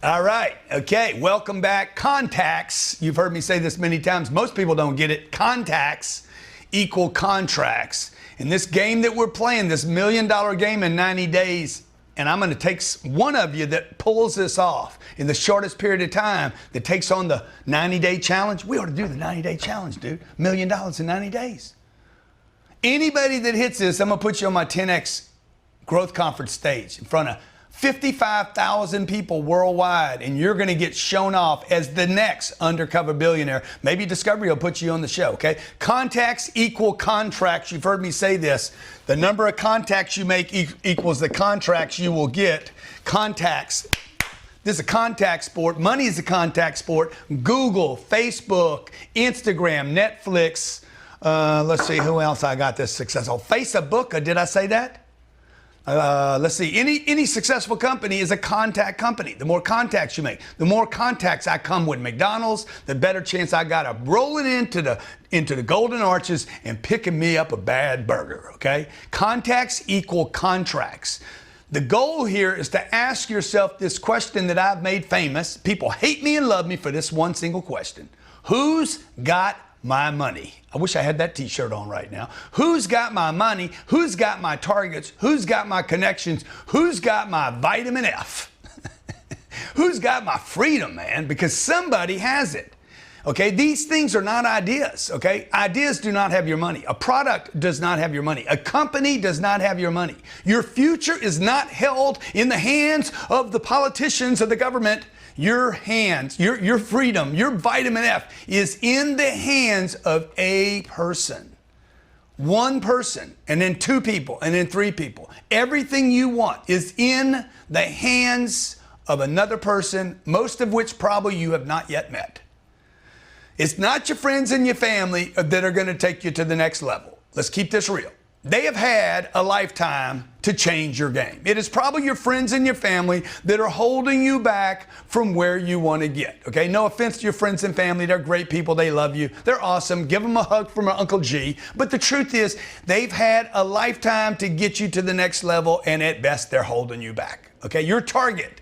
All right. Okay. Welcome back. Contacts. You've heard me say this many times. Most people don't get it. Contacts equal contracts. In this game that we're playing, this $1 million game in 90 days, and I'm going to take one of you that pulls this off in the shortest period of time, that takes on the 90-day challenge. We ought to do the 90-day challenge, dude. $1 million in 90 days. Anybody that hits this, I'm going to put you on my 10X growth conference stage in front of 55,000 people worldwide, and you're going to get shown off as the next undercover billionaire. Maybe Discovery will put you on the show, okay? Contacts equal contracts. You've heard me say this. The number of contacts you make equals the contracts you will get. Contacts. This is a contact sport. Money is a contact sport. Google, Facebook, Instagram, Netflix. Let's see who else I got this successful. Facebook, did I say that? Let's see, any successful company is a contact company. The more contacts you make, the more contacts I come with McDonald's, the better chance I got of rolling into the Golden Arches and picking me up a bad burger, okay? Contacts equal contracts. The goal here is to ask yourself this question that I've made famous. People hate me and love me for this one single question. Who's got my money? I wish I had that t-shirt on right now. Who's got my money? Who's got my targets? Who's got my connections? Who's got my vitamin F? Who's got my freedom, man? Because somebody has it. Okay, these things are not ideas, okay? Ideas do not have your money. A product does not have your money. A company does not have your money. Your future is not held in the hands of the politicians or the government. Your hands, your freedom, your vitamin F is in the hands of a person. One person, and then two people, and then three people. Everything you want is in the hands of another person, most of which probably you have not yet met. It's not your friends and your family that are going to take you to the next level. Let's keep this real. They have had a lifetime to change your game. It is probably your friends and your family that are holding you back from where you want to get. Okay, no offense to your friends and family. They're great people. They love you. They're awesome. Give them a hug from Uncle G. But the truth is, they've had a lifetime to get you to the next level, and at best, they're holding you back. Okay, your target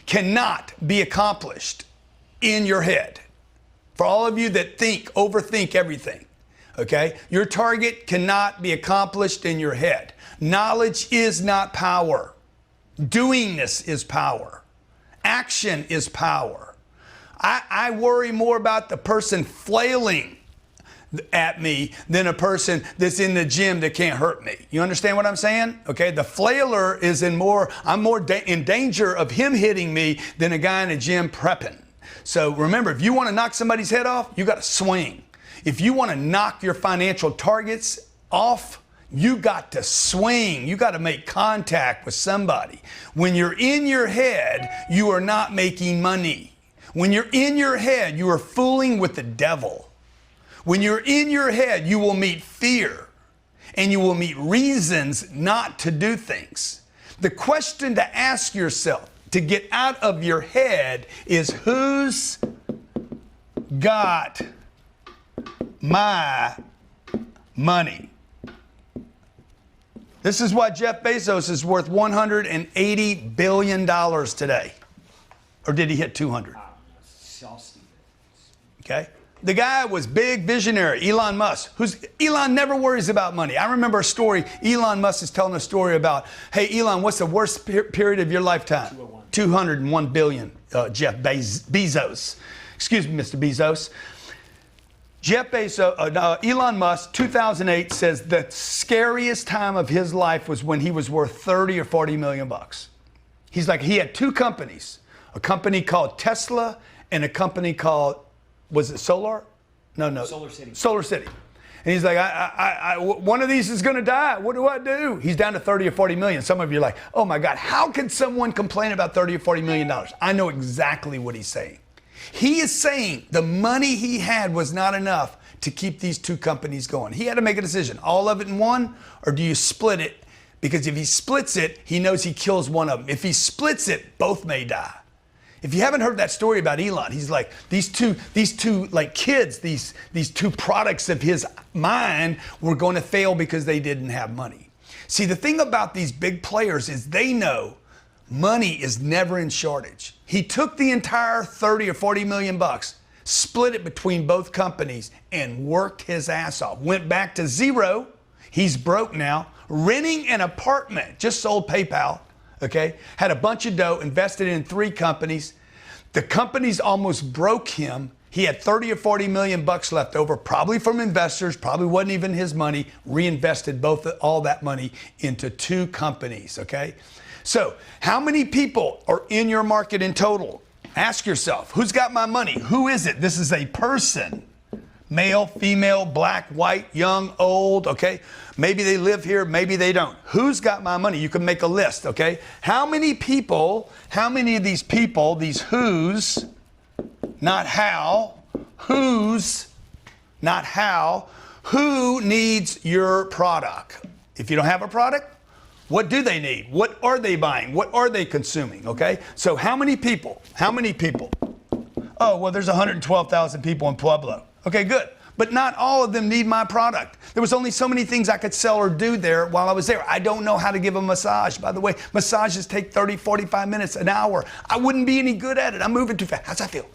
cannot be accomplished in your head. For all of you that overthink everything. Okay? Your target cannot be accomplished in your head. Knowledge is not power. Doingness is power. Action is power. I worry more about the person flailing at me than a person that's in the gym that can't hurt me. You understand what I'm saying? Okay, the flailer is I'm more in danger of him hitting me than a guy in a gym prepping. So remember, if you want to knock somebody's head off, you got to swing. If you want to knock your financial targets off, you got to swing. You got to make contact with somebody. When you're in your head, you are not making money. When you're in your head, you are fooling with the devil. When you're in your head, you will meet fear and you will meet reasons not to do things. The question to ask yourself to get out of your head is, who's got my money? This is why Jeff Bezos is worth $180 billion today. Or did he hit 200? Okay. The guy was big visionary, Elon Musk. Elon never worries about money. I remember a story, Elon Musk is telling a story about, hey, Elon, what's the worst period of your lifetime? 201 billion, Jeff Bezos. Excuse me, Mr. Bezos. Elon Musk, 2008, says the scariest time of his life was when he was worth 30 or 40 million bucks. He's like, he had two companies, a company called Tesla and a company called, was it Solar? No. Solar City. Solar City. And he's like, one of these is going to die. What do I do? He's down to 30 or 40 million. Some of you are like, oh my God, how can someone complain about 30 or 40 million dollars? I know exactly what he's saying. He is saying the money he had was not enough to keep these two companies going. He had to make a decision. All of it in one, or do you split it? Because if he splits it, he knows he kills one of them. If he splits it, both may die. If you haven't heard that story about Elon, he's like, these two like kids, these two products of his mind were going to fail because they didn't have money. See, the thing about these big players is they know Money is never in shortage. He took the entire 30 or 40 million bucks, split it between both companies, and worked his ass off. Went back to zero. He's broke now, renting an apartment, just sold PayPal, okay? Had a bunch of dough, invested in 3 companies. The companies almost broke him. He had 30 or 40 million bucks left over, probably from investors, probably wasn't even his money, reinvested all that money into 2 companies, okay? So how many people are in your market in total? Ask yourself, who's got my money? Who is it? This is a person. Male, female, black, white, young, old, okay? Maybe they live here, maybe they don't. Who's got my money? You can make a list, okay? How many people, how many of these people, these who's, not how, who's, not how, who needs your product? If you don't have a product, what do they need? What are they buying? What are they consuming? Okay? So how many people? How many people? Oh, well, there's 112,000 people in Pueblo. Okay, good. But not all of them need my product. There was only so many things I could sell or do there while I was there. I don't know how to give a massage. By the way, massages take 30, 45 minutes, an hour. I wouldn't be any good at it. I'm moving too fast. How's that feel?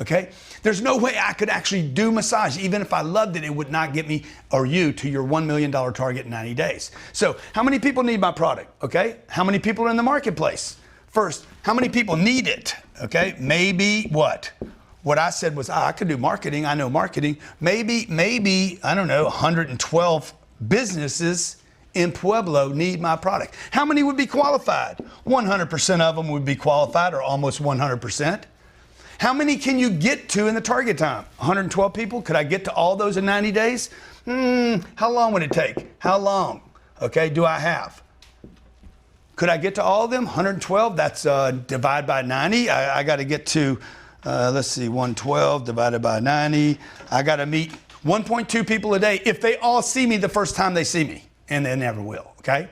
Okay? There's no way I could actually do massage. Even if I loved it, it would not get me or you to your $1 million target in 90 days. So how many people need my product? Okay? How many people are in the marketplace? First, how many people need it? Okay? Maybe what? What I said was, I could do marketing. I know marketing. Maybe, I don't know, 112 businesses in Pueblo need my product. How many would be qualified? 100% of them would be qualified, or almost 100%. How many can you get to in the target time? 112 people? Could I get to all those in 90 days? How long would it take? How long? Okay, do I have? Could I get to all of them? 112, that's divide by 90. I got to get to, let's see, 112 divided by 90. I got to meet 1.2 people a day if they all see me the first time they see me, and they never will, okay?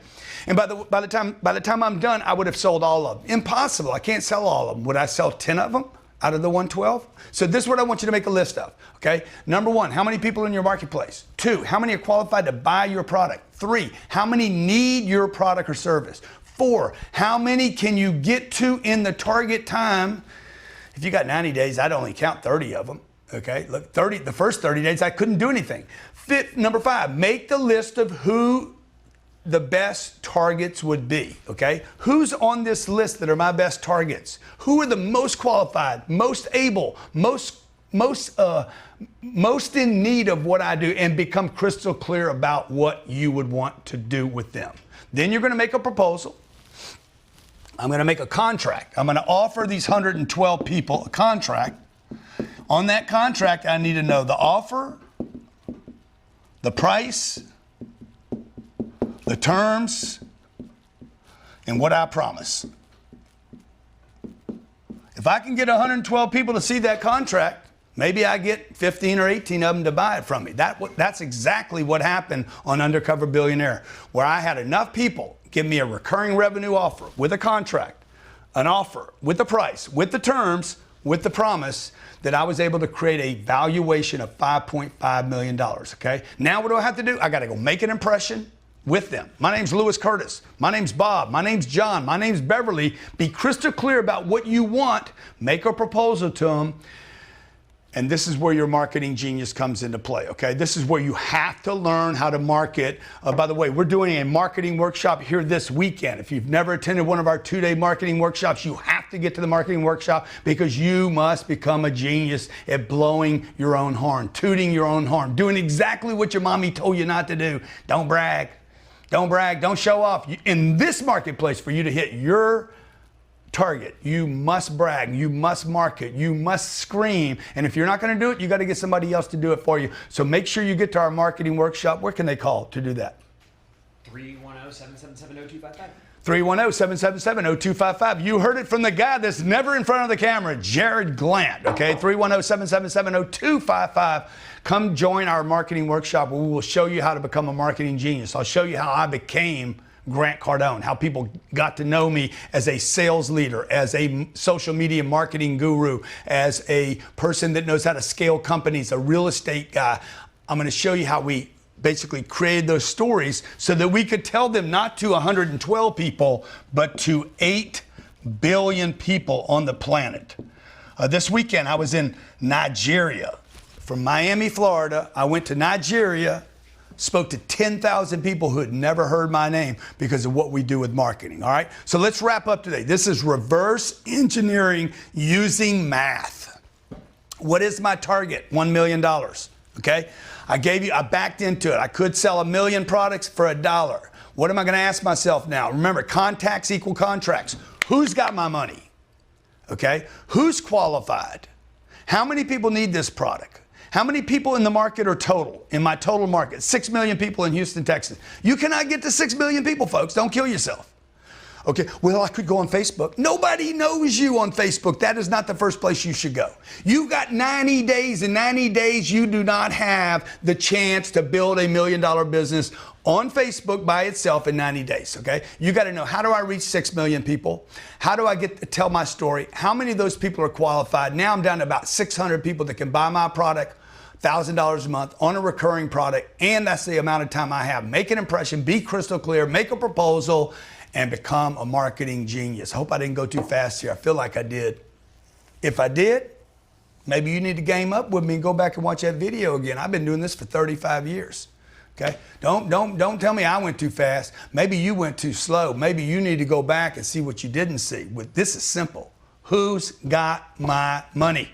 And by the time I'm done, I would have sold all of them. Impossible, I can't sell all of them. Would I sell 10 of them out of the 112? So this is what I want you to make a list of, okay? Number 1, how many people in your marketplace? 2, how many are qualified to buy your product? 3, how many need your product or service? 4, how many can you get to in the target time? If you got 90 days, I'd only count 30 of them, okay? Look, the first 30 days, I couldn't do anything. Number 5, make the list of who the best targets would be, okay? Who's on this list that are my best targets? Who are the most qualified, most able, most in need of what I do, and become crystal clear about what you would want to do with them. Then you're gonna make a proposal. I'm gonna make a contract. I'm gonna offer these 112 people a contract. On that contract, I need to know the offer, the price, the terms, and what I promise. If I can get 112 people to see that contract, maybe I get 15 or 18 of them to buy it from me. That's exactly what happened on Undercover Billionaire, where I had enough people give me a recurring revenue offer with a contract, an offer with the price, with the terms, with the promise, that I was able to create a valuation of $5.5 million, okay? Now what do I have to do? I gotta go make an impression with them. My name's Lewis Curtis. My name's Bob. My name's John. My name's Beverly. Be crystal clear about what you want. Make a proposal to them. And this is where your marketing genius comes into play, okay? This is where you have to learn how to market. By the way, we're doing a marketing workshop here this weekend. If you've never attended one of our 2-day marketing workshops, you have to get to the marketing workshop, because you must become a genius at blowing your own horn, tooting your own horn, doing exactly what your mommy told you not to do. Don't brag. Don't brag. Don't show off. In this marketplace, for you to hit your target, you must brag, you must market, you must scream. And if you're not going to do it, you got to get somebody else to do it for you. So make sure you get to our marketing workshop. Where can they call to do that? 310-777-0255. 310-777-0255. You heard it from the guy that's never in front of the camera, Jared Glant, okay? 310-777-0255. Come join our marketing workshop where we will show you how to become a marketing genius. I'll show you how I became Grant Cardone, how people got to know me as a sales leader, as a social media marketing guru, as a person that knows how to scale companies, a real estate guy. I'm going to show you how we basically created those stories so that we could tell them not to 112 people, but to 8 billion people on the planet. This weekend, I was in Nigeria. From Miami, Florida, I went to Nigeria, spoke to 10,000 people who had never heard my name because of what we do with marketing, all right? So let's wrap up today. This is reverse engineering using math. What is my target? $1 million, okay? I backed into it. I could sell 1 million products for $1. What am I going to ask myself now? Remember, contacts equal contracts. Who's got my money? Okay? Who's qualified? How many people need this product? How many people in the market are total, in my total market? 6 million people in Houston, Texas. You cannot get to 6 million people, folks. Don't kill yourself. Okay, well, I could go on Facebook. Nobody knows you on Facebook. That is not the first place you should go. You got 90 days. In 90 days, you do not have the chance to build $1 million business on Facebook by itself in 90 days, okay? You got to know, how do I reach 6 million people? How do I get to tell my story? How many of those people are qualified? Now I'm down to about 600 people that can buy my product, $1,000 a month on a recurring product, and that's the amount of time I have. Make an impression, be crystal clear, make a proposal, and become a marketing genius. I hope I didn't go too fast here. I feel like I did. If I did, maybe you need to game up with me and go back and watch that video again. I've been doing this for 35 years. Okay? Don't tell me I went too fast. Maybe you went too slow. Maybe you need to go back and see what you didn't see. This is simple. Who's got my money?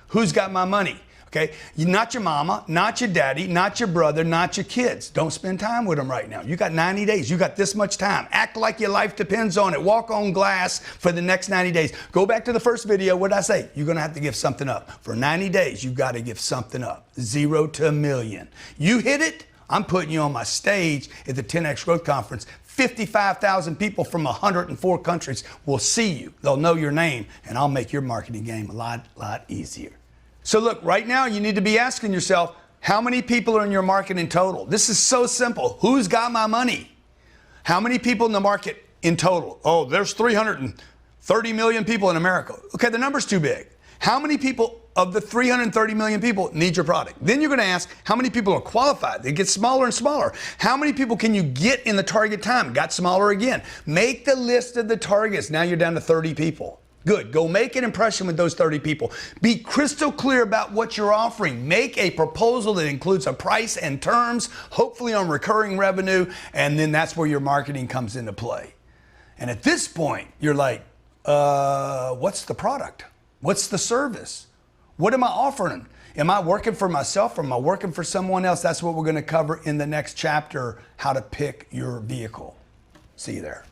Who's got my money? Okay, not your mama, not your daddy, not your brother, not your kids. Don't spend time with them right now. You got 90 days. You got this much time. Act like your life depends on it. Walk on glass for the next 90 days. Go back to the first video. What did I say? You're going to have to give something up. For 90 days, you got to give something up. 0 to 1 million. You hit it, I'm putting you on my stage at the 10X Growth Conference. 55,000 people from 104 countries will see you. They'll know your name, and I'll make your marketing game a lot easier. So look, right now you need to be asking yourself, how many people are in your market in total? This is so simple. Who's got my money? How many people in the market in total? Oh, there's 330 million people in America. Okay, the number's too big. How many people of the 330 million people need your product? Then you're going to ask, how many people are qualified? They get smaller and smaller. How many people can you get in the target time? Got smaller again. Make the list of the targets. Now you're down to 30 people. Good. Go make an impression with those 30 people. Be crystal clear about what you're offering. Make a proposal that includes a price and terms, hopefully on recurring revenue, and then that's where your marketing comes into play. And at this point, you're like, what's the product? What's the service? What am I offering? Am I working for myself or am I working for someone else? That's what we're going to cover in the next chapter, how to pick your vehicle. See you there.